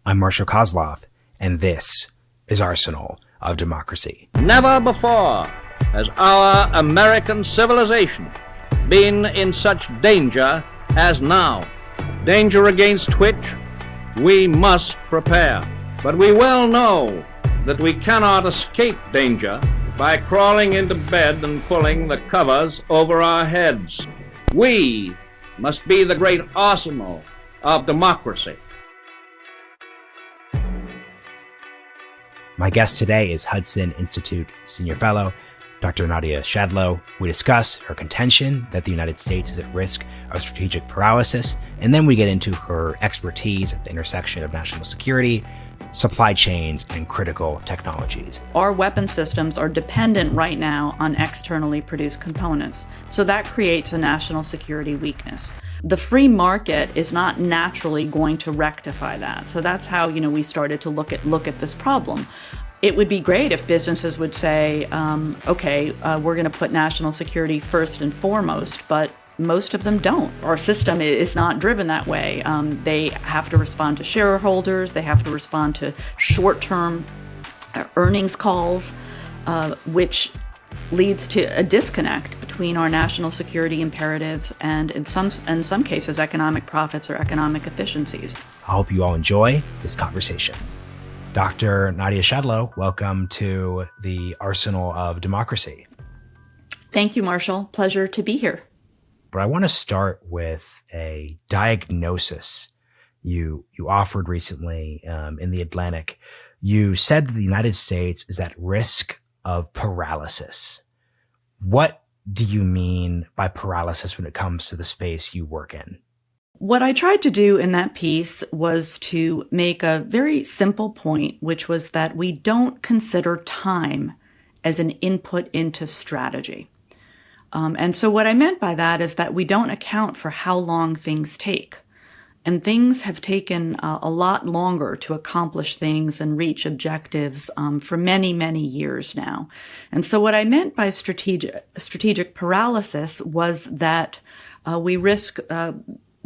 I'm Marshall Kozlov, and this is Arsenal of Democracy. Never before has our American civilization been in such danger as now. Danger against which we must prepare. But we well know that we cannot escape danger by crawling into bed and pulling the covers over our heads. We must be the great arsenal of democracy. My guest today is Hudson Institute Senior Fellow, Dr. Nadia Schadlow. We discuss her contention that the United States is at risk of strategic paralysis, and then we get into her expertise at the intersection of national security, supply chains, and critical technologies. Our weapon systems are dependent right now on externally produced components, so that creates a national security weakness. The free market is not naturally going to rectify that. So that's how, we started to look at this problem. It would be great if businesses would say, we're going to put national security first and foremost, but most of them don't. Our system is not driven that way. They have to respond to shareholders. They have to respond to short-term earnings calls, which leads to a disconnect between our national security imperatives and, in some cases, economic profits or economic efficiencies. I hope you all enjoy this conversation. Dr. Nadia Schadlow, welcome to the Arsenal of Democracy. Thank you, Marshall. Pleasure to be here. But I want to start with a diagnosis you offered recently in The Atlantic. You said that the United States is at risk of paralysis. What do you mean by paralysis when it comes to the space you work in? What I tried to do in that piece was to make a very simple point, which was that we don't consider time as an input into strategy. And so what I meant by that is that we don't account for how long things take. And things have taken a lot longer to accomplish things and reach objectives for many, many years now. And so what I meant by strategic paralysis was that we risk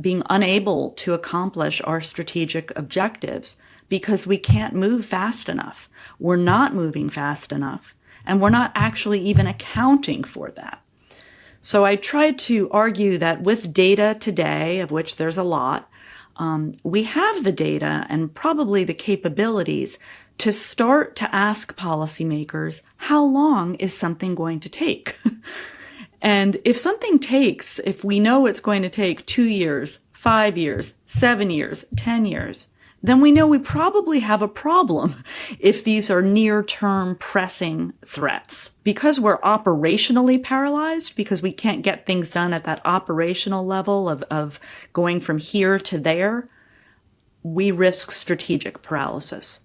being unable to accomplish our strategic objectives because we can't move fast enough. We're not moving fast enough, and we're not actually even accounting for that. So I tried to argue that with data today, of which there's a lot, we have the data and probably the capabilities to start to ask policymakers, how long is something going to take? And if we know it's going to take 2 years, 5 years, 7 years, 10 years, then we know we probably have a problem if these are near-term pressing threats. Because we're operationally paralyzed, because we can't get things done at that operational level of going from here to there, we risk strategic paralysis.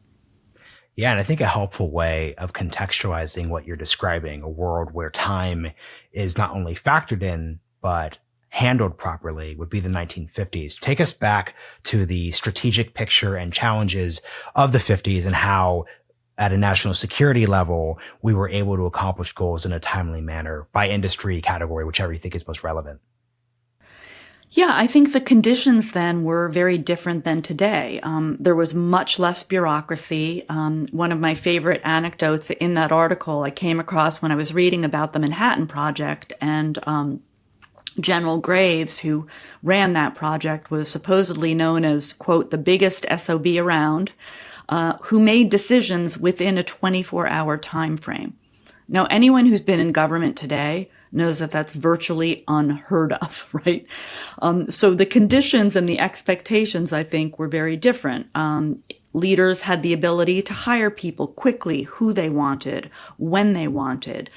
Yeah, and I think a helpful way of contextualizing what you're describing, a world where time is not only factored in, but handled properly, would be the 1950s. Take us back to the strategic picture and challenges of the 50s and how, at a national security level, we were able to accomplish goals in a timely manner by industry category, whichever you think is most relevant. Yeah, I think the conditions then were very different than today. There was much less bureaucracy. One of my favorite anecdotes in that article I came across when I was reading about the Manhattan Project, and General Graves, who ran that project, was supposedly known as, quote, the biggest SOB around, who made decisions within a 24-hour time frame. Now, anyone who's been in government today knows that that's virtually unheard of, right? So the conditions and the expectations, I think, were very different. Leaders had the ability to hire people quickly, who they wanted, when they wanted.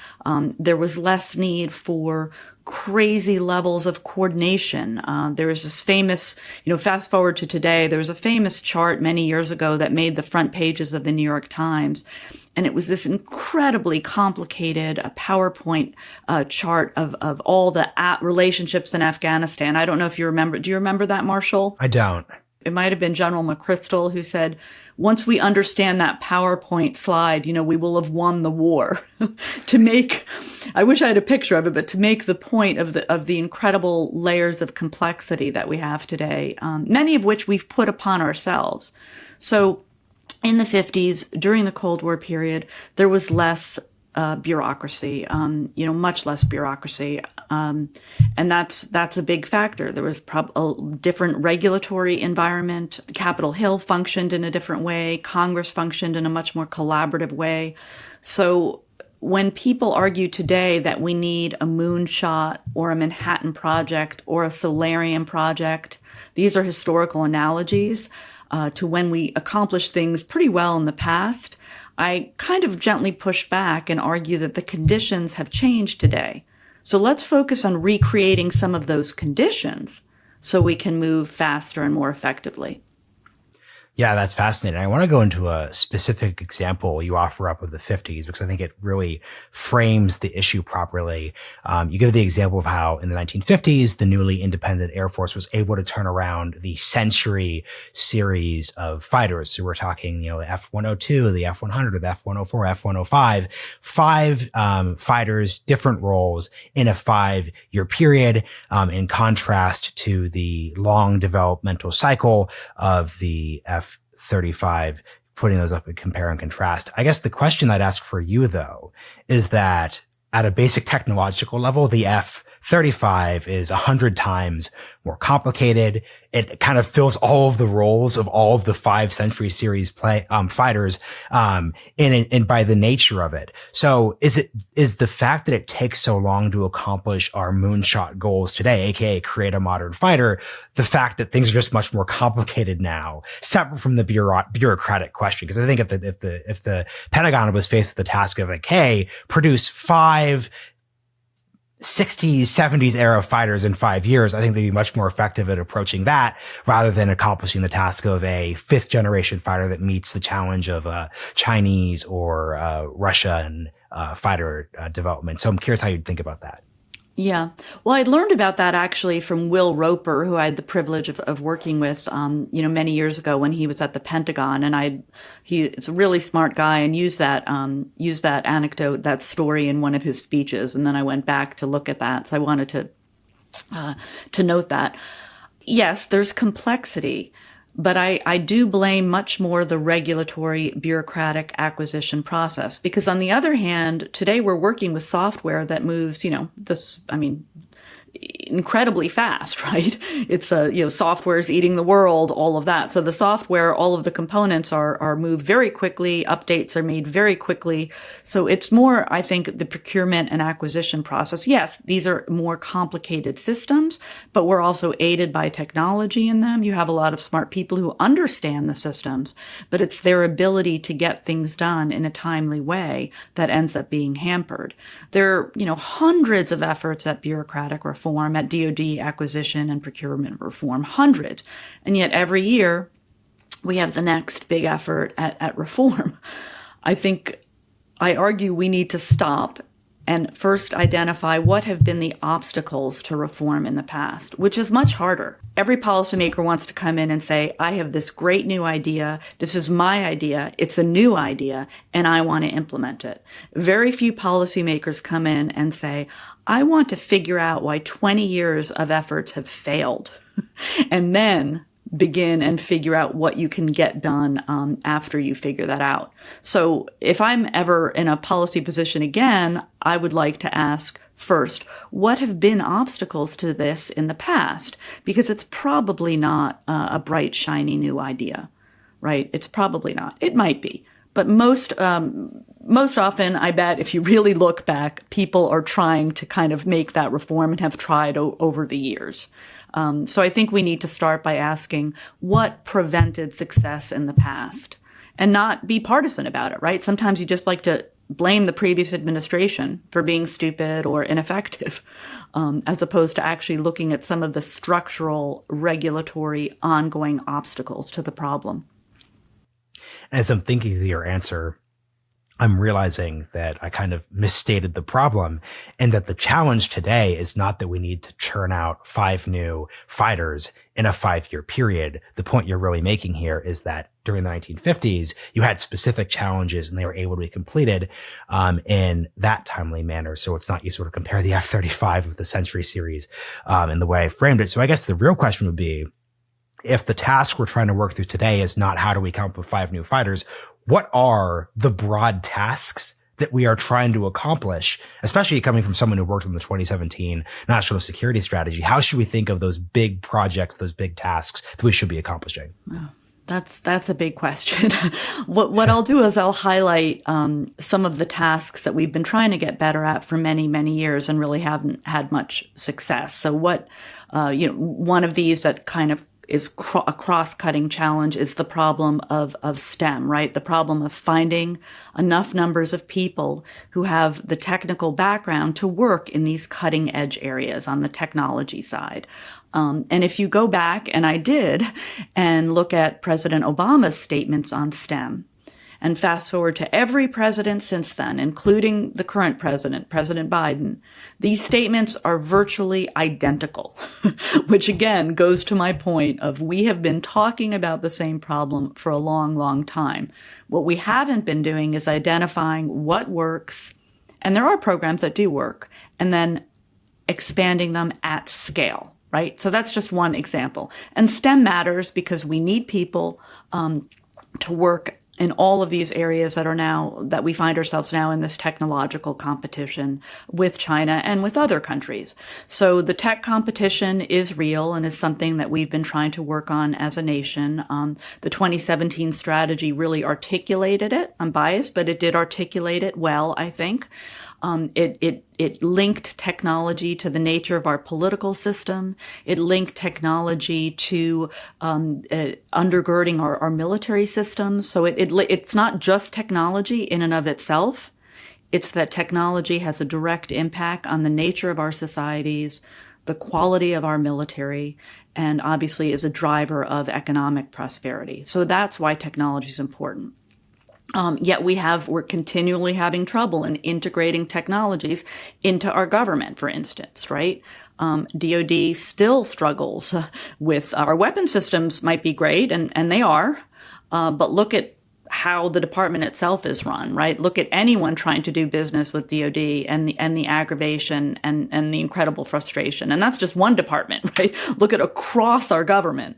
There was less need for crazy levels of coordination. There was this famous, fast forward to today, there was a famous chart many years ago that made the front pages of the New York Times. And it was this incredibly complicated PowerPoint chart of all the relationships in Afghanistan. I don't know if you remember. Do you remember that, Marshall? I don't. It might have been General McChrystal who said, once we understand that PowerPoint slide, we will have won the war. I wish I had a picture of it, but to make the point of the incredible layers of complexity that we have today, many of which we've put upon ourselves. So in the 50s, during the Cold War period, there was less bureaucracy, much less bureaucracy. And that's a big factor. There was a different regulatory environment. Capitol Hill functioned in a different way. Congress functioned in a much more collaborative way. So when people argue today that we need a moonshot or a Manhattan Project or a Solarium project, these are historical analogies to when we accomplished things pretty well in the past. I kind of gently push back and argue that the conditions have changed today. So let's focus on recreating some of those conditions so we can move faster and more effectively. Yeah, that's fascinating. I want to go into a specific example you offer up of the 50s because I think it really frames the issue properly. You give the example of how in the 1950s, the newly independent Air Force was able to turn around the Century series of fighters. So we're talking, the F-102, the F-100, the F-104, F-105, five fighters, different roles in a 5-year period, in contrast to the long developmental cycle of the F-35, putting those up and compare and contrast. I guess the question I'd ask for you, though, is that at a basic technological level, the F-35 is 100 times more complicated. It kind of fills all of the roles of all of the 5 Century series fighters, and by the nature of it. So is the fact that it takes so long to accomplish our moonshot goals today, aka create a modern fighter, the fact that things are just much more complicated now, separate from the bureaucratic question? Because I think if the Pentagon was faced with the task of produce 5 60s, 70s era fighters in 5 years, I think they'd be much more effective at approaching that rather than accomplishing the task of a 5th generation fighter that meets the challenge of Chinese or Russian fighter development. So I'm curious how you'd think about that. Yeah. Well, I learned about that actually from Will Roper, who I had the privilege of working with, many years ago when he was at the Pentagon. And he's a really smart guy and used that anecdote, that story in one of his speeches. And then I went back to look at that. So I wanted to note that. Yes, there's complexity, but I do blame much more the regulatory bureaucratic acquisition process, because on the other hand, today we're working with software that moves, incredibly fast, right? It's software is eating the world, all of that. So the software, all of the components are moved very quickly. Updates are made very quickly. So it's more, I think, the procurement and acquisition process. Yes, these are more complicated systems, but we're also aided by technology in them. You have a lot of smart people who understand the systems, but it's their ability to get things done in a timely way that ends up being hampered. There are, hundreds of efforts at bureaucratic reform, at DoD acquisition and procurement reform, hundreds. And yet every year we have the next big effort at reform. I argue we need to stop and first identify what have been the obstacles to reform in the past, which is much harder. Every policymaker wants to come in and say, I have this great new idea. This is my idea. It's a new idea, and I want to implement it. Very few policymakers come in and say, I want to figure out why 20 years of efforts have failed, and then begin and figure out what you can get done after you figure that out. So if I'm ever in a policy position again, I would like to ask first, what have been obstacles to this in the past? Because it's probably not a bright, shiny new idea, right? It's probably not. It might be. But most often, I bet if you really look back, people are trying to kind of make that reform and have tried over the years. So I think we need to start by asking what prevented success in the past and not be partisan about it, right? Sometimes you just like to blame the previous administration for being stupid or ineffective, as opposed to actually looking at some of the structural, regulatory, ongoing obstacles to the problem. As I'm thinking of your answer, I'm realizing that I kind of misstated the problem, and that the challenge today is not that we need to churn out 5 new fighters in a 5-year period. The point you're really making here is that during the 1950s, you had specific challenges and they were able to be completed in that timely manner. So it's not you sort of compare the F-35 with the Century series in the way I framed it. So I guess the real question would be, if the task we're trying to work through today is not how do we come up with 5 new fighters, what are the broad tasks that we are trying to accomplish, especially coming from someone who worked on the 2017 national security strategy? How should we think of those big projects, those big tasks that we should be accomplishing? Oh, that's a big question. What I'll do is I'll highlight some of the tasks that we've been trying to get better at for many, many years and really haven't had much success. So one of these that kind of is a cross-cutting challenge is the problem of STEM, right? The problem of finding enough numbers of people who have the technical background to work in these cutting-edge areas on the technology side. And if you go back, and I did, and look at President Obama's statements on STEM, and fast forward to every president since then, including the current president, President Biden, these statements are virtually identical, which again goes to my point of we have been talking about the same problem for a long, long time. What we haven't been doing is identifying what works, and there are programs that do work, and then expanding them at scale, right? So that's just one example. And STEM matters because we need people to work in all of these areas that we find ourselves now in this technological competition with China and with other countries. So the tech competition is real and is something that we've been trying to work on as a nation. The 2017 strategy really articulated it. I'm biased, but it did articulate it well, I think. It linked technology to the nature of our political system. It linked technology to undergirding our military systems. So it's not just technology in and of itself. It's that technology has a direct impact on the nature of our societies, the quality of our military, and obviously is a driver of economic prosperity. So that's why technology is important. Yet we're continually having trouble in integrating technologies into our government, for instance, right? DoD still struggles with our weapon systems might be great, and they are, but look at how the department itself is run, right? Look at anyone trying to do business with DoD and the aggravation and the incredible frustration. And that's just one department, right? Look at across our government.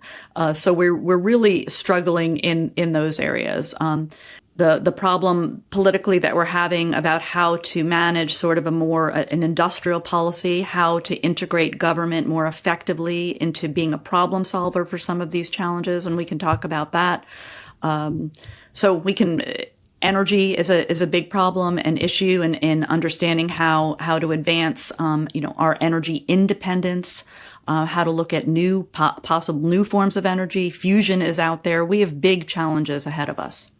So we're really struggling in those areas. The problem politically that we're having about how to manage sort of an industrial policy, how to integrate government more effectively into being a problem solver for some of these challenges, and we can talk about that. Energy is a big problem, an issue in understanding how to advance, our energy independence, how to look at possible new forms of energy. Fusion is out there. We have big challenges ahead of us.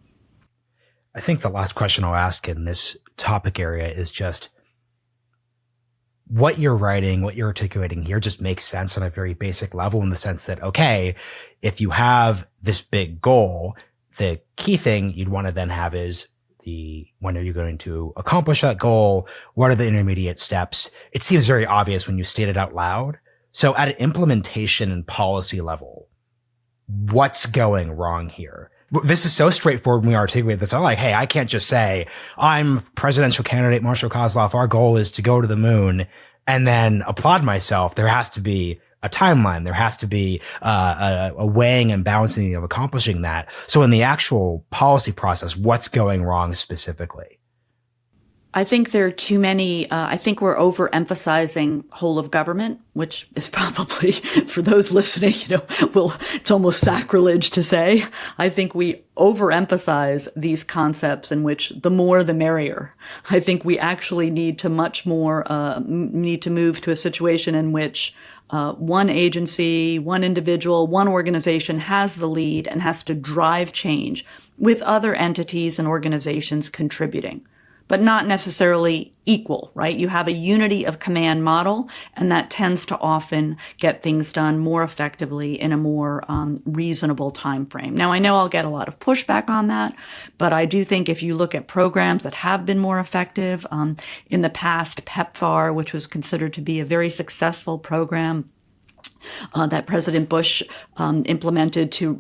I think the last question I'll ask in this topic area is just what you're writing, what you're articulating here just makes sense on a very basic level in the sense that, okay, if you have this big goal, the key thing you'd want to then have is when are you going to accomplish that goal? What are the intermediate steps? It seems very obvious when you state it out loud. So at an implementation and policy level, what's going wrong here? This is so straightforward when we articulate this. I'm like, hey, I can't just say, I'm presidential candidate Marshall Kozloff. Our goal is to go to the moon and then applaud myself. There has to be a timeline. There has to be a weighing and balancing of accomplishing that. So in the actual policy process, what's going wrong specifically? I think there are too many, I think we're overemphasizing whole of government, which is probably, for those listening, it's almost sacrilege to say. I think we overemphasize these concepts in which the more the merrier. I think we actually need to move to a situation in which one agency, one individual, one organization has the lead and has to drive change with other entities and organizations contributing, but not necessarily equal, right? You have a unity of command model, and that tends to often get things done more effectively in a more reasonable time frame. Now, I know I'll get a lot of pushback on that, but I do think if you look at programs that have been more effective, in the past, PEPFAR, which was considered to be a very successful program, that President Bush implemented to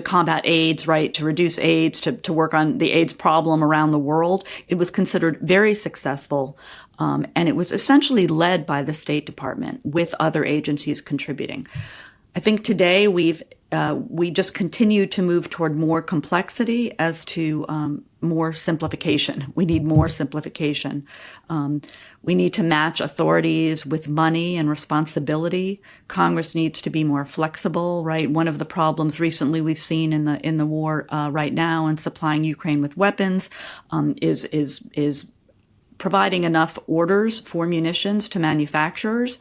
combat AIDS, right, to reduce AIDS, to work on the AIDS problem around the world. It was considered very successful, and it was essentially led by the State Department with other agencies contributing. I think today we've we just continue to move toward more complexity as to more simplification. We need more simplification. We need to match authorities with money and responsibility. Congress needs to be more flexible, right? One of the problems recently we've seen in the war right now and supplying Ukraine with weapons is providing enough orders for munitions to manufacturers.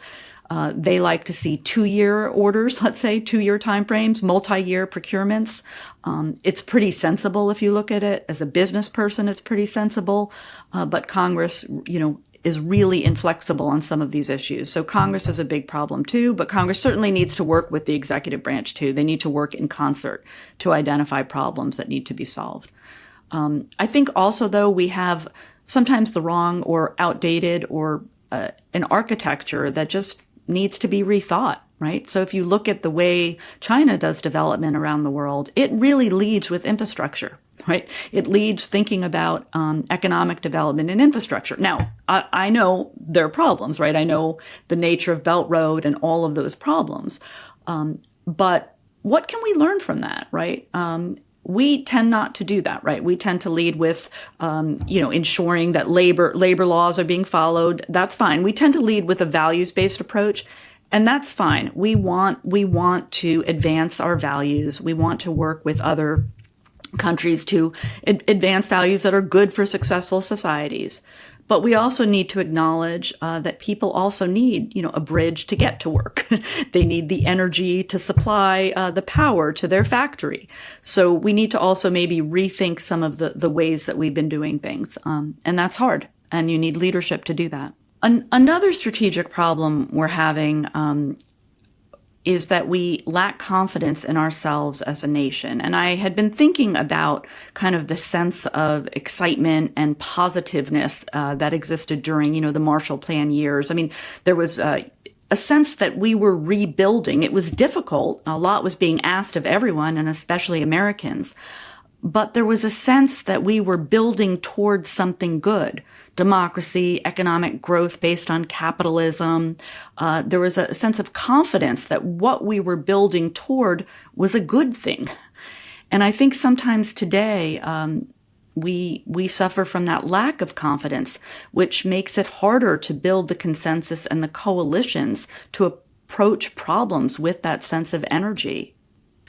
They like to see 2-year orders, let's say 2-year timeframes, multi-year procurements. It's pretty sensible if you look at it. As a business person, it's pretty sensible. But Congress, is really inflexible on some of these issues. So Congress is a big problem too, but Congress certainly needs to work with the executive branch too. They need to work in concert to identify problems that need to be solved. I think also, though, we have sometimes the wrong or outdated or an architecture that just needs to be rethought, right? So if you look at the way China does development around the world, it really leads with infrastructure, right? It leads thinking about economic development and infrastructure. Now, I know there are problems, right? I know the nature of Belt Road and all of those problems. But what can we learn from that, right? We tend not to do that, right? We tend to lead with, ensuring that labor laws are being followed. That's fine. We tend to lead with a values-based approach, and that's fine. We want to advance our values. We want to work with other countries to advance values that are good for successful societies. But we also need to acknowledge that people also need, a bridge to get to work. They need the energy to supply the power to their factory. So we need to also maybe rethink some of the ways that we've been doing things. And that's hard. And you need leadership to do that. Another strategic problem we're having is that we lack confidence in ourselves as a nation. And I had been thinking about kind of the sense of excitement and positiveness that existed during, the Marshall Plan years. I mean, there was a sense that we were rebuilding. It was difficult. A lot was being asked of everyone, and especially Americans. But there was a sense that we were building towards something good. Democracy, economic growth based on capitalism. There was a sense of confidence that what we were building toward was a good thing. And I think sometimes today, we suffer from that lack of confidence, which makes it harder to build the consensus and the coalitions to approach problems with that sense of energy.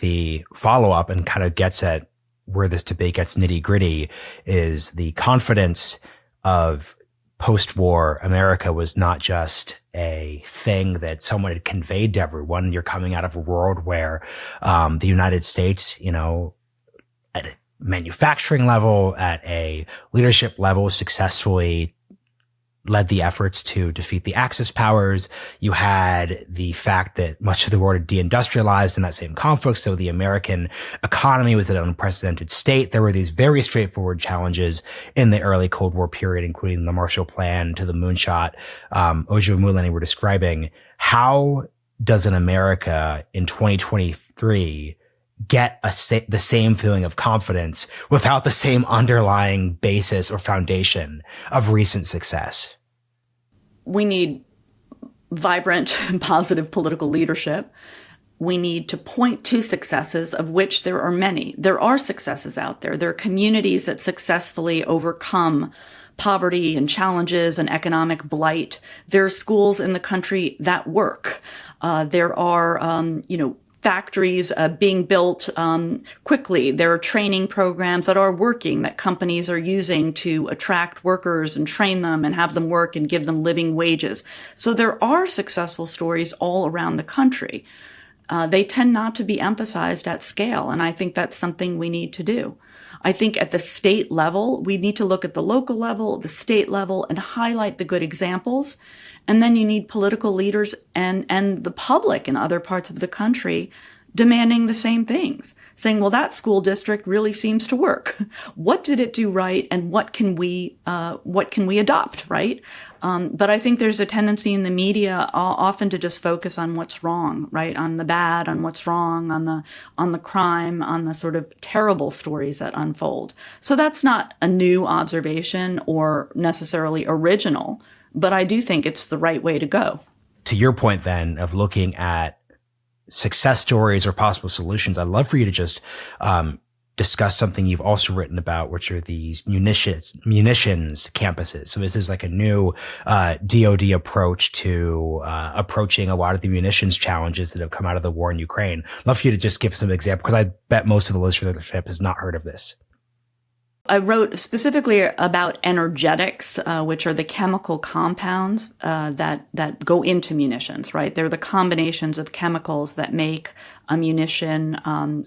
The follow-up and kind of gets at where this debate gets nitty-gritty is the confidence of post-war America was not just a thing that someone had conveyed to everyone. You're coming out of a world where the United States, at a manufacturing level, at a leadership level, successfully led the efforts to defeat the Axis powers. You had the fact that much of the world had deindustrialized in that same conflict. So the American economy was at an unprecedented state. There were these very straightforward challenges in the early Cold War period, including the Marshall Plan to the moonshot Ojo and Mulani were describing. How does an America in 2023 get the same feeling of confidence without the same underlying basis or foundation of recent success? We need vibrant and positive political leadership. We need to point to successes, of which there are many. There are successes out there. There are communities that successfully overcome poverty and challenges and economic blight. There are schools in the country that work. There are, factories being built quickly. There are training programs that are working that companies are using to attract workers and train them and have them work and give them living wages. So there are successful stories all around the country. They tend not to be emphasized at scale, and I think that's something we need to do. I think at the state level, we need to look at the local level, the state level, and highlight the good examples. And then you need political leaders and the public in other parts of the country demanding the same things, saying, well, that school district really seems to work. What did it do right? And what can we adopt, right? But I think there's a tendency in the media often to just focus on what's wrong, right? On the bad, on what's wrong, on the crime, on the sort of terrible stories that unfold. So that's not a new observation or necessarily original, but I do think it's the right way to go. To your point then of looking at success stories or possible solutions, I'd love for you to just discuss something you've also written about, which are these munitions campuses. So this is like a new DoD approach to approaching a lot of the munitions challenges that have come out of the war in Ukraine. I'd love for you to just give some examples, because I bet most of the listenership has not heard of this. I wrote specifically about energetics, which are the chemical compounds that go into munitions, right? They're the combinations of chemicals that make a munition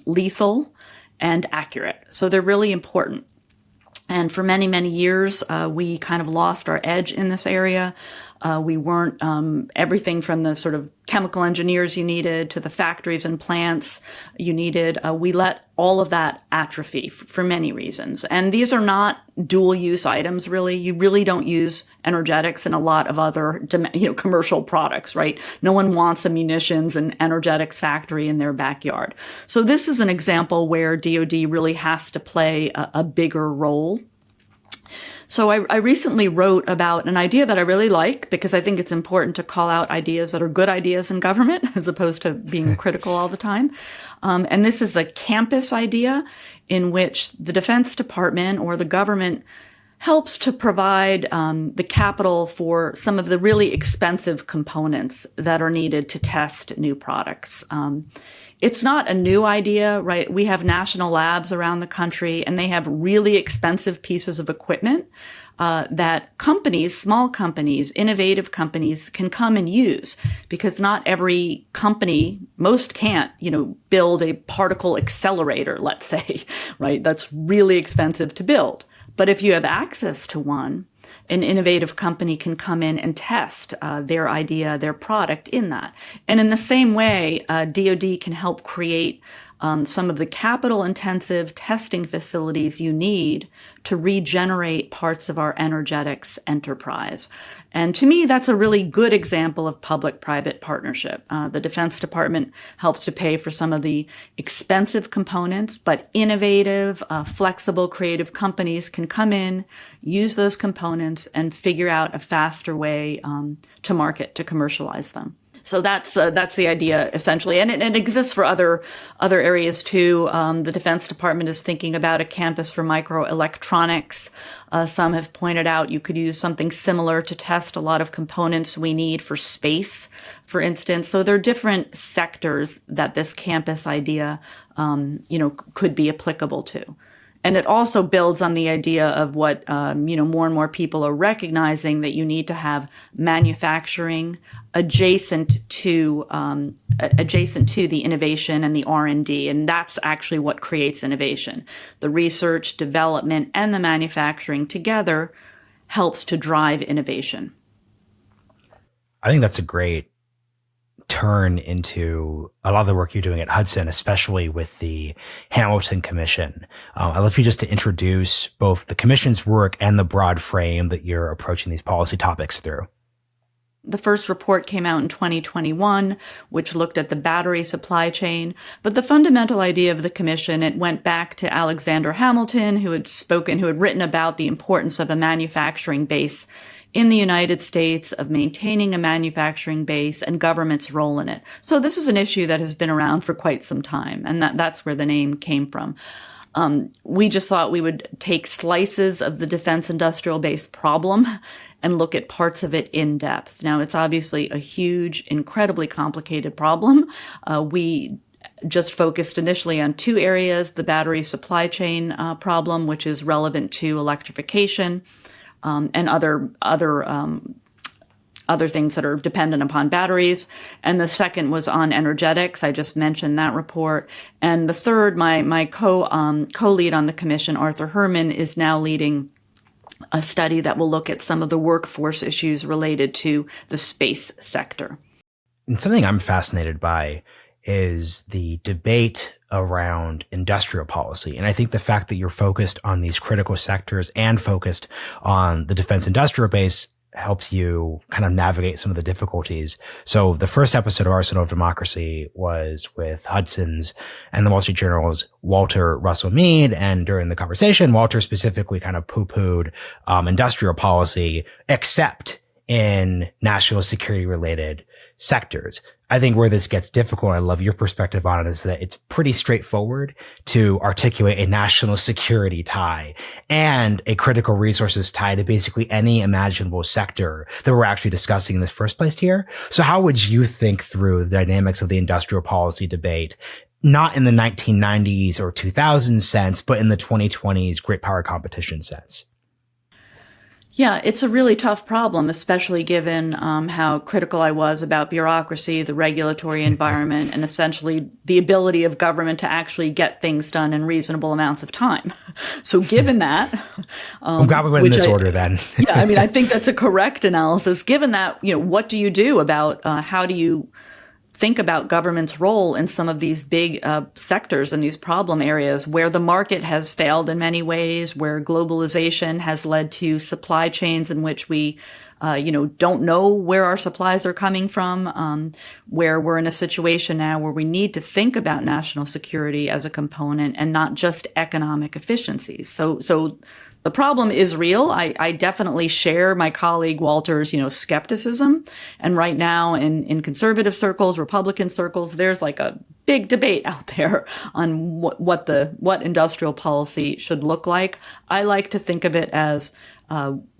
lethal and accurate. So they're really important. And for many, many years, we kind of lost our edge in this area. We weren't everything from the sort of chemical engineers you needed to the factories and plants you needed. We let all of that atrophy for many reasons. And these are not dual use items, really. You really don't use energetics in a lot of other, commercial products, right? No one wants a munitions and energetics factory in their backyard. So this is an example where DoD really has to play a bigger role. So I recently wrote about an idea that I really like, because I think it's important to call out ideas that are good ideas in government as opposed to being critical all the time. And this is the campus idea, in which the Defense Department or the government helps to provide the capital for some of the really expensive components that are needed to test new products. It's not a new idea, right? We have national labs around the country, and they have really expensive pieces of equipment that companies, small companies, innovative companies can come and use, because not every company, most can't, build a particle accelerator, let's say, right? That's really expensive to build. But if you have access to one, an innovative company can come in and test their idea, their product in that. And in the same way, DoD can help create some of the capital-intensive testing facilities you need to regenerate parts of our energetics enterprise. And to me, that's a really good example of public-private partnership. The Defense Department helps to pay for some of the expensive components, but innovative, flexible, creative companies can come in, use those components, and figure out a faster way to market, to commercialize them. So that's the idea, essentially. And it exists for other areas too. The Defense Department is thinking about a campus for microelectronics. Some have pointed out you could use something similar to test a lot of components we need for space, for instance. So there are different sectors that this campus idea, could be applicable to. And it also builds on the idea of what, more and more people are recognizing, that you need to have manufacturing adjacent to the innovation and the R&D. And that's actually what creates innovation. The research, development, and the manufacturing together helps to drive innovation. I think that's a great turn into a lot of the work you're doing at Hudson, especially with the Hamilton Commission. I'd love for you just to introduce both the Commission's work and the broad frame that you're approaching these policy topics through. The first report came out in 2021, which looked at the battery supply chain. But the fundamental idea of the commission, it went back to Alexander Hamilton, who had written about the importance of a manufacturing base in the United States, of maintaining a manufacturing base and government's role in it. So this is an issue that has been around for quite some time, and that's where the name came from. We just thought we would take slices of the defense industrial base problem and look at parts of it in depth. Now, it's obviously a huge, incredibly complicated problem. We just focused initially on two areas: the battery supply chain problem, which is relevant to electrification, and other things that are dependent upon batteries. And the second was on energetics. I just mentioned that report. And the third, my co-lead on the commission, Arthur Herman, is now leading a study that will look at some of the workforce issues related to the space sector. And something I'm fascinated by is the debate around industrial policy. And I think the fact that you're focused on these critical sectors and focused on the defense industrial base helps you kind of navigate some of the difficulties. So the first episode of Arsenal of Democracy was with Hudson's and the Wall Street Journal's Walter Russell Mead. And during the conversation, Walter specifically kind of poo-pooed industrial policy, except in national security related sectors. I think where this gets difficult, I love your perspective on it, is that it's pretty straightforward to articulate a national security tie and a critical resources tie to basically any imaginable sector that we're actually discussing in this first place here. So how would you think through the dynamics of the industrial policy debate, not in the 1990s or 2000s sense, but in the 2020s great power competition sense? Yeah, it's a really tough problem, especially given how critical I was about bureaucracy, the regulatory environment, and essentially the ability of government to actually get things done in reasonable amounts of time. So given that... I'm glad we went in this order then. Yeah, I mean, I think that's a correct analysis. Given that, what do you do about how do you think about government's role in some of these big sectors and these problem areas where the market has failed in many ways, where globalization has led to supply chains in which we, don't know where our supplies are coming from, where we're in a situation now where we need to think about national security as a component and not just economic efficiencies. So the problem is real. I definitely share my colleague Walter's, skepticism. And right now in conservative circles, Republican circles, there's like a big debate out there on what industrial policy should look like. I like to think of it as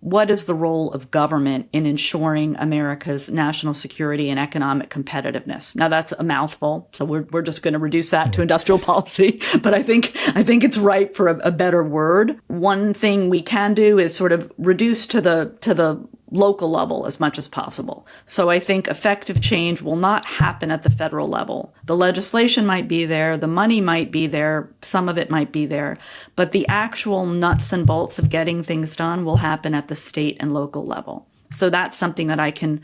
what is the role of government in ensuring America's national security and economic competitiveness? Now that's a mouthful, so we're just going to reduce that to industrial policy. But I think it's ripe for a better word. One thing we can do is sort of reduce to the local level as much as possible. So I think effective change will not happen at the federal level. The legislation might be there, the money might be there, some of it might be there, but the actual nuts and bolts of getting things done will happen at the state and local level. So that's something that I can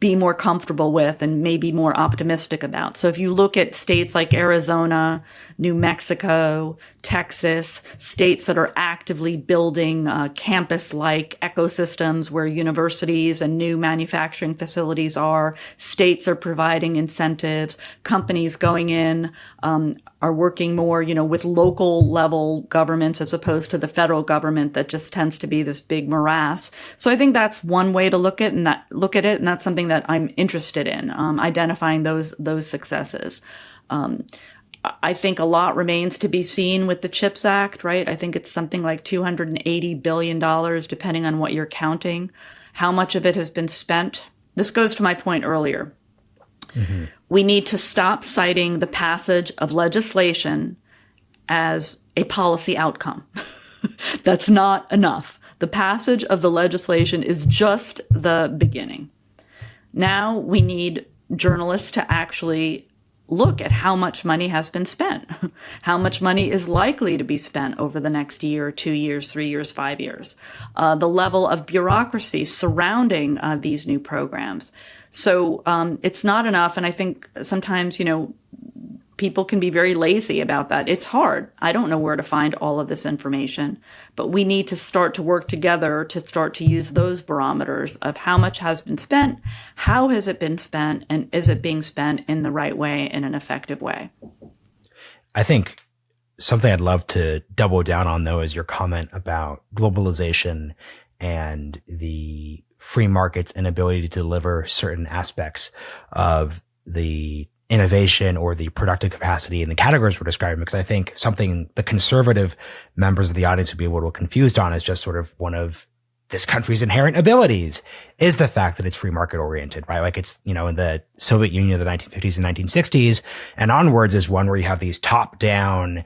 be more comfortable with and maybe more optimistic about. So if you look at states like Arizona, New Mexico, Texas, states that are actively building campus-like ecosystems where universities and new manufacturing facilities are, states are providing incentives, companies going in are working more, with local level governments as opposed to the federal government that just tends to be this big morass. So I think that's one way to look at it, and that's something that I'm interested in, identifying those successes. I think a lot remains to be seen with the CHIPS Act, right? I think it's something like $280 billion, depending on what you're counting. How much of it has been spent? This goes to my point earlier. Mm-hmm. We need to stop citing the passage of legislation as a policy outcome. That's not enough. The passage of the legislation is just the beginning. Now we need journalists to actually look at how much money has been spent, how much money is likely to be spent over the next year, 2 years, 3 years, 5 years, the level of bureaucracy surrounding these new programs. So it's not enough. And I think sometimes, people can be very lazy about that. It's hard. I don't know where to find all of this information, but we need to start to work together to start to use those barometers of how much has been spent, how has it been spent, and is it being spent in the right way, in an effective way? I think something I'd love to double down on, though, is your comment about globalization and the free market's inability to deliver certain aspects of the innovation or the productive capacity in the categories we're describing, because I think something the conservative members of the audience would be a little confused on is just sort of one of this country's inherent abilities is the fact that it's free market oriented, right? Like it's, in the Soviet Union of the 1950s and 1960s and onwards is one where you have these top down,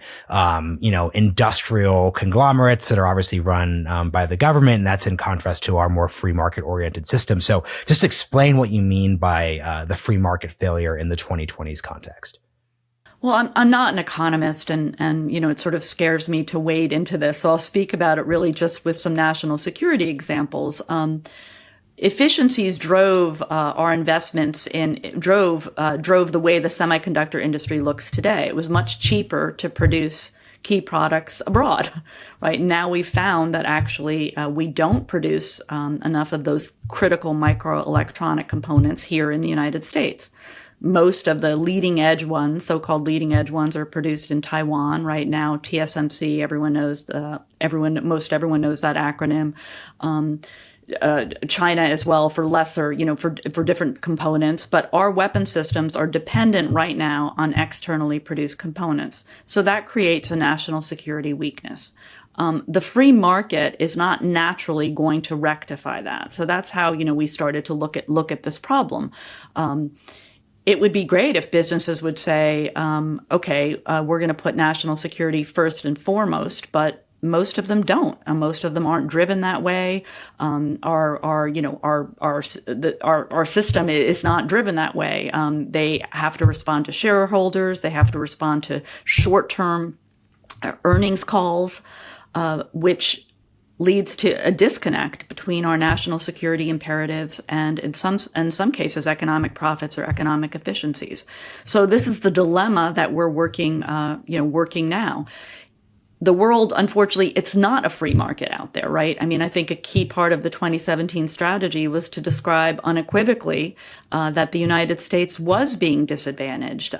industrial conglomerates that are obviously run by the government. And that's in contrast to our more free market oriented system. So just explain what you mean by the free market failure in the 2020s context. Well, I'm not an economist and it sort of scares me to wade into this. So I'll speak about it really just with some national security examples. Efficiencies drove our investments drove the way the semiconductor industry looks today. It was much cheaper to produce key products abroad, right? Now we've found that actually we don't produce enough of those critical microelectronic components here in the United States. Most of the leading edge ones, so-called leading edge ones, are produced in Taiwan right now. TSMC, everyone knows. Most everyone knows that acronym. China as well for lesser, for different components. But our weapon systems are dependent right now on externally produced components. So that creates a national security weakness. The free market is not naturally going to rectify that. So that's how, we started to look at this problem. It would be great if businesses would say, okay, we're going to put national security first and foremost, but most of them don't. Most of them aren't driven that way. Our system is not driven that way. They have to respond to shareholders. They have to respond to short-term earnings calls, which leads to a disconnect between our national security imperatives and in some cases economic profits or economic efficiencies. So this is the dilemma that we're working now. The world, unfortunately, it's not a free market out there, right? I mean, I think a key part of the 2017 strategy was to describe unequivocally that the United States was being disadvantaged.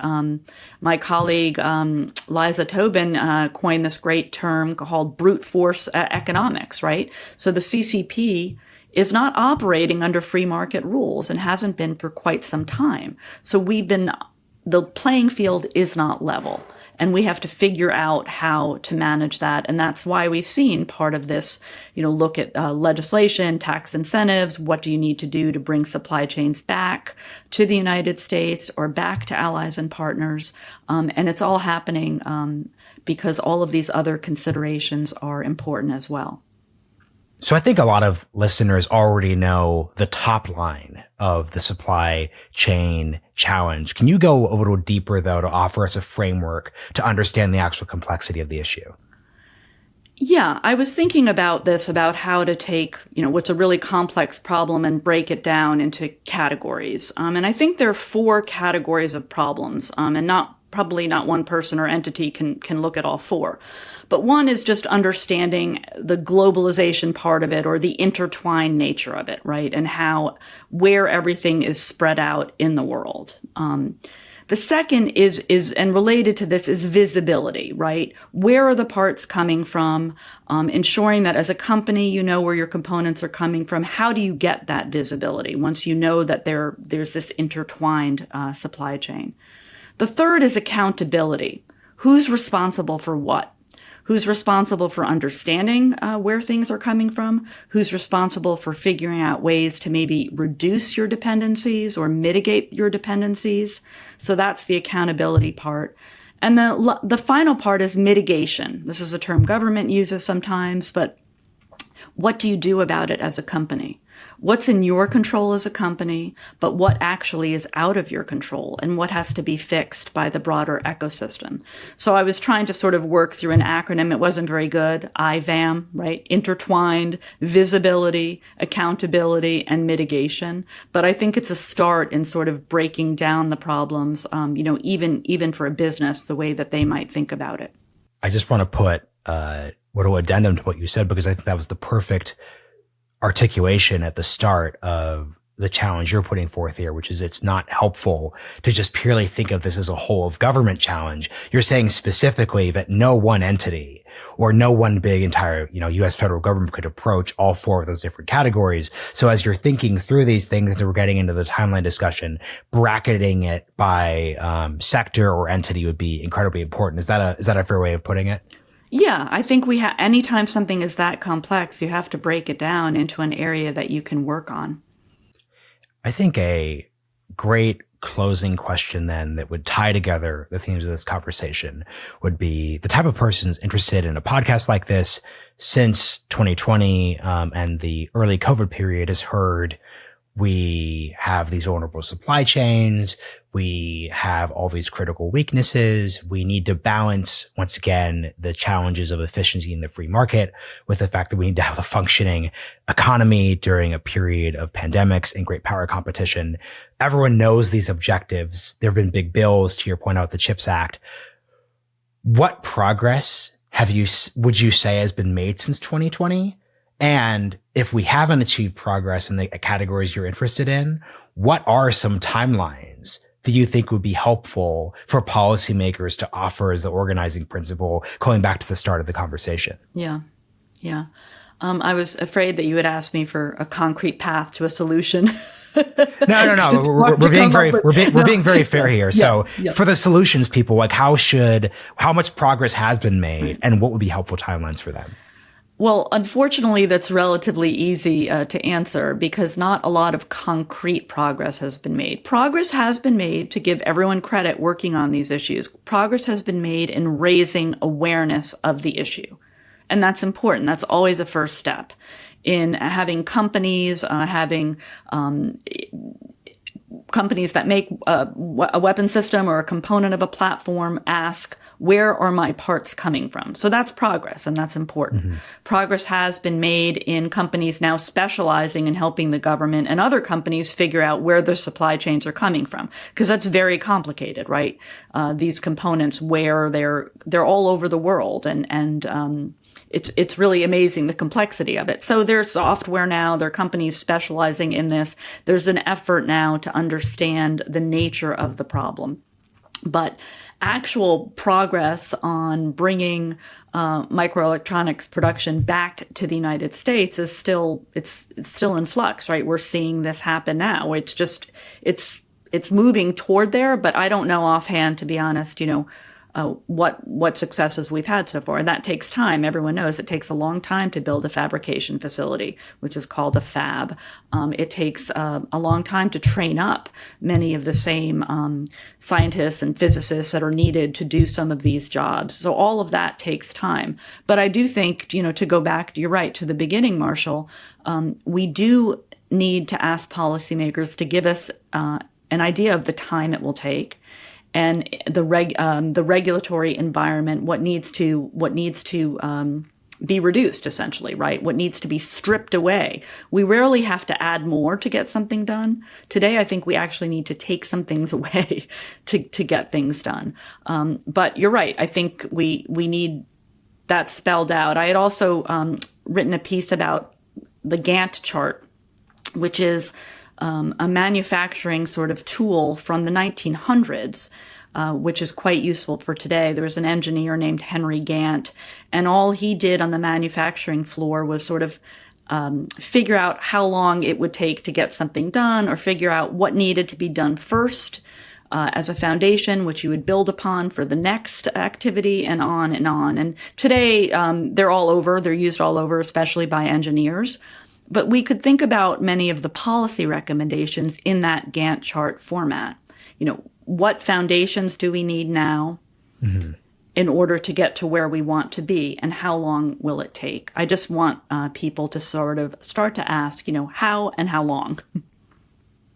My colleague, Liza Tobin, coined this great term called brute force economics, right? So the CCP is not operating under free market rules and hasn't been for quite some time. So the playing field is not level. And we have to figure out how to manage that. And that's why we've seen part of this, look at legislation, tax incentives. What do you need to do to bring supply chains back to the United States or back to allies and partners? And it's all happening because all of these other considerations are important as well. So I think a lot of listeners already know the top line of the supply chain challenge. Can you go a little deeper, though, to offer us a framework to understand the actual complexity of the issue? Yeah, I was thinking about how to take, what's a really complex problem and break it down into categories. And I think there are 4 categories of problems, and probably not one person or entity can look at all 4. But one is just understanding the globalization part of it or the intertwined nature of it, right? And where everything is spread out in the world. The second is and related to this is visibility, right? Where are the parts coming from? Ensuring that as a company, you know where your components are coming from. How do you get that visibility once you know that there's this intertwined supply chain? The third is accountability. Who's responsible for what? Who's responsible for understanding where things are coming from? Who's responsible for figuring out ways to maybe reduce your dependencies or mitigate your dependencies? So that's the accountability part. And the final part is mitigation. This is a term government uses sometimes, but what do you do about it as a company? What's in your control as a company, but what actually is out of your control and what has to be fixed by the broader ecosystem? So I was trying to sort of work through an acronym. It wasn't very good. IVAM, right? Intertwined, visibility, accountability, and mitigation. But I think it's a start in sort of breaking down the problems, even for a business, the way that they might think about it. I just want to put what an addendum to what you said, because I think that was the perfect articulation at the start of the challenge you're putting forth here, which is it's not helpful to just purely think of this as a whole of government challenge. You're saying specifically that no one entity or no one big entire, U.S. federal government could approach all 4 of those different categories. So as you're thinking through these things, as we're getting into the timeline discussion, bracketing it by sector or entity would be incredibly important. Is that a fair way of putting it? Yeah, I think anytime something is that complex, you have to break it down into an area that you can work on. I think a great closing question then that would tie together the themes of this conversation would be the type of person's interested in a podcast like this since 2020 and the early COVID period has heard we have these vulnerable supply chains. We have all these critical weaknesses. We need to balance, once again, the challenges of efficiency in the free market with the fact that we need to have a functioning economy during a period of pandemics and great power competition. Everyone knows these objectives. There have been big bills, to your point out, the CHIPS Act. What progress would you say has been made since 2020? And if we haven't achieved progress in the categories you're interested in, what are some timelines that you think would be helpful for policymakers to offer as the organizing principle, going back to the start of the conversation? Yeah. I was afraid that you would ask me for a concrete path to a solution. No. We're being very fair here. So for the solutions people, like how much progress has been made and what would be helpful timelines for them? Well, unfortunately, that's relatively easy to answer because not a lot of concrete progress has been made. Progress has been made, to give everyone credit working on these issues. Progress has been made in raising awareness of the issue. And that's important. That's always a first step in having companies, companies that make a weapon system or a component of a platform ask, where are my parts coming from? So that's progress, and that's important. Mm-hmm. Progress has been made in companies now specializing in helping the government and other companies figure out where their supply chains are coming from, because that's very complicated, right? These components, where they're all over the world, and it's really amazing, the complexity of it. So there's software now, there are companies specializing in this. There's an effort now to understand the nature of the problem. But actual progress on bringing microelectronics production back to the United States is still in flux, right? We're seeing this happen now. It's moving toward there, but I don't know offhand, to be honest, what successes we've had so far. And that takes time. Everyone knows it takes a long time to build a fabrication facility, which is called a fab. It takes a long time to train up many of the same scientists and physicists that are needed to do some of these jobs. So all of that takes time. But I do think, to go back, you're right, to the beginning, Marshall, we do need to ask policymakers to give us an idea of the time it will take, and the regulatory environment, what needs to be reduced, essentially, right? What needs to be stripped away. We rarely have to add more to get something done. Today, I think we actually need to take some things away to get things done. But you're right. I think we need that spelled out. I had also written a piece about the Gantt chart, which is a manufacturing sort of tool from the 1900s, which is quite useful for today. There was an engineer named Henry Gantt, and all he did on the manufacturing floor was sort of figure out how long it would take to get something done, or figure out what needed to be done first as a foundation, which you would build upon for the next activity, and on and on. And today, they're used all over, especially by engineers. But we could think about many of the policy recommendations in that Gantt chart format. What foundations do we need now in order to get to where we want to be, and how long will it take? I just want people to sort of start to ask, how and how long.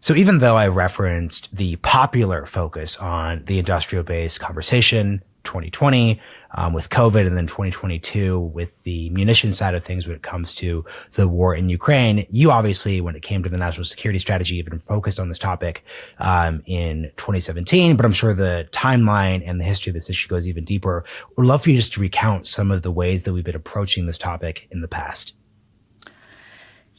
So even though I referenced the popular focus on the industrial base conversation, 2020 with COVID, and then 2022 with the munition side of things when it comes to the war in Ukraine, you obviously, when it came to the national security strategy, you've been focused on this topic in 2017, but I'm sure the timeline and the history of this issue goes even deeper. Would love for you just to recount some of the ways that we've been approaching this topic in the past.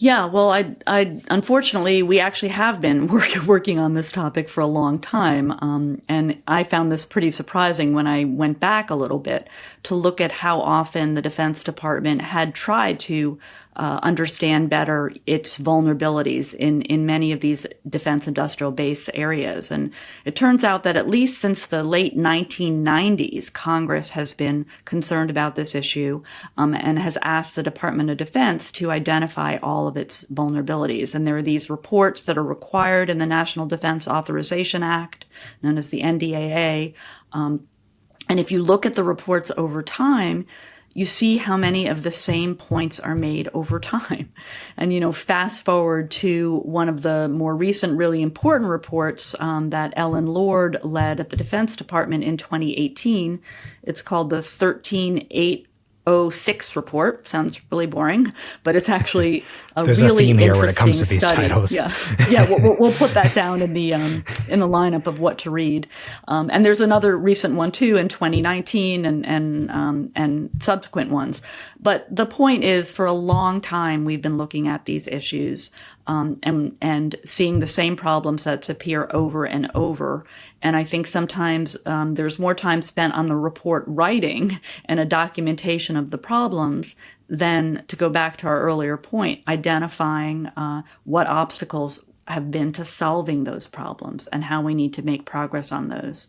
Yeah, well, I unfortunately, we actually have been working on this topic for a long time. And I found this pretty surprising when I went back a little bit to look at how often the Defense Department had tried to understand better its vulnerabilities in many of these defense industrial base areas. And it turns out that at least since the late 1990s, Congress has been concerned about this issue and has asked the Department of Defense to identify all of its vulnerabilities. And there are these reports that are required in the National Defense Authorization Act, known as the NDAA. And if you look at the reports over time, you see how many of the same points are made over time. And, fast forward to one of the more recent, really important reports that Ellen Lord led at the Defense Department in 2018. It's called the 13806 report. Sounds really boring, but it's actually There's really a theme here interesting when it comes to these study. titles. Yeah. We'll put that down in the lineup of what to read. And there's another recent one too in 2019 and subsequent ones. But the point is, for a long time we've been looking at these issues. and seeing the same problem sets appear over and over. And I think sometimes there's more time spent on the report writing and a documentation of the problems than, to go back to our earlier point, identifying what obstacles have been to solving those problems and how we need to make progress on those.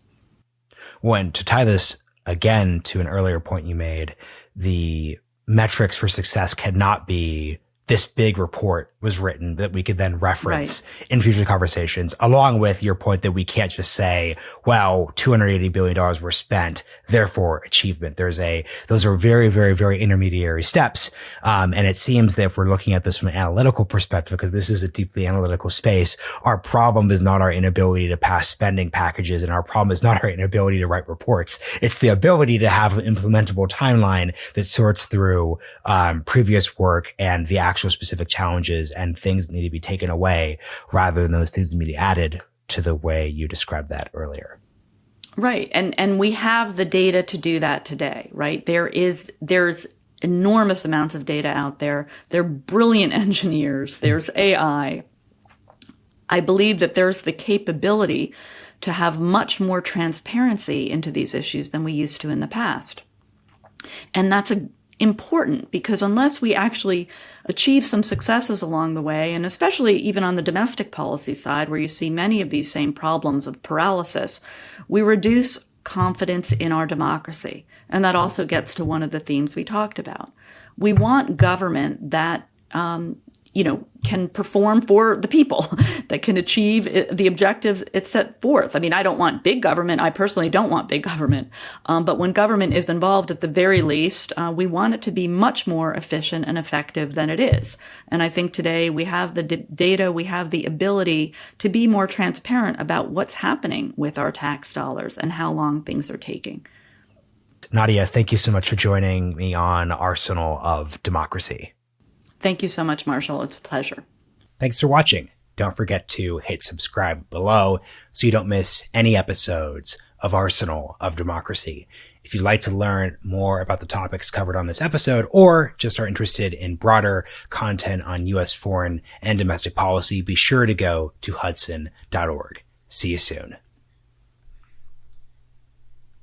When to tie this again to an earlier point you made, the metrics for success cannot be this big report was written that we could then reference in future conversations, along with your point that we can't just say, well, $280 billion were spent, therefore achievement. Those are very, very, very intermediary steps. And it seems that if we're looking at this from an analytical perspective, because this is a deeply analytical space, our problem is not our inability to pass spending packages, and our problem is not our inability to write reports. It's the ability to have an implementable timeline that sorts through previous work and the actual specific challenges and things that need to be taken away, rather than those things that need to be added to the way you described that earlier. Right. And we have the data to do that today, right? There's enormous amounts of data out there. They're brilliant engineers. There's AI. I believe that there's the capability to have much more transparency into these issues than we used to in the past. And that's important, because unless we actually achieve some successes along the way, and especially even on the domestic policy side, where you see many of these same problems of paralysis, we reduce confidence in our democracy. And that also gets to one of the themes we talked about. We want government that, can perform for the people, that can achieve the objectives it set forth. I mean, I don't want big government. I personally don't want big government. But when government is involved, at the very least, we want it to be much more efficient and effective than it is. And I think today we have the data, we have the ability to be more transparent about what's happening with our tax dollars and how long things are taking. Nadia, thank you so much for joining me on Arsenal of Democracy. Thank you so much, Marshall. It's a pleasure. Thanks for watching. Don't forget to hit subscribe below so you don't miss any episodes of Arsenal of Democracy. If you'd like to learn more about the topics covered on this episode, or just are interested in broader content on U.S. foreign and domestic policy, be sure to go to hudson.org. See you soon.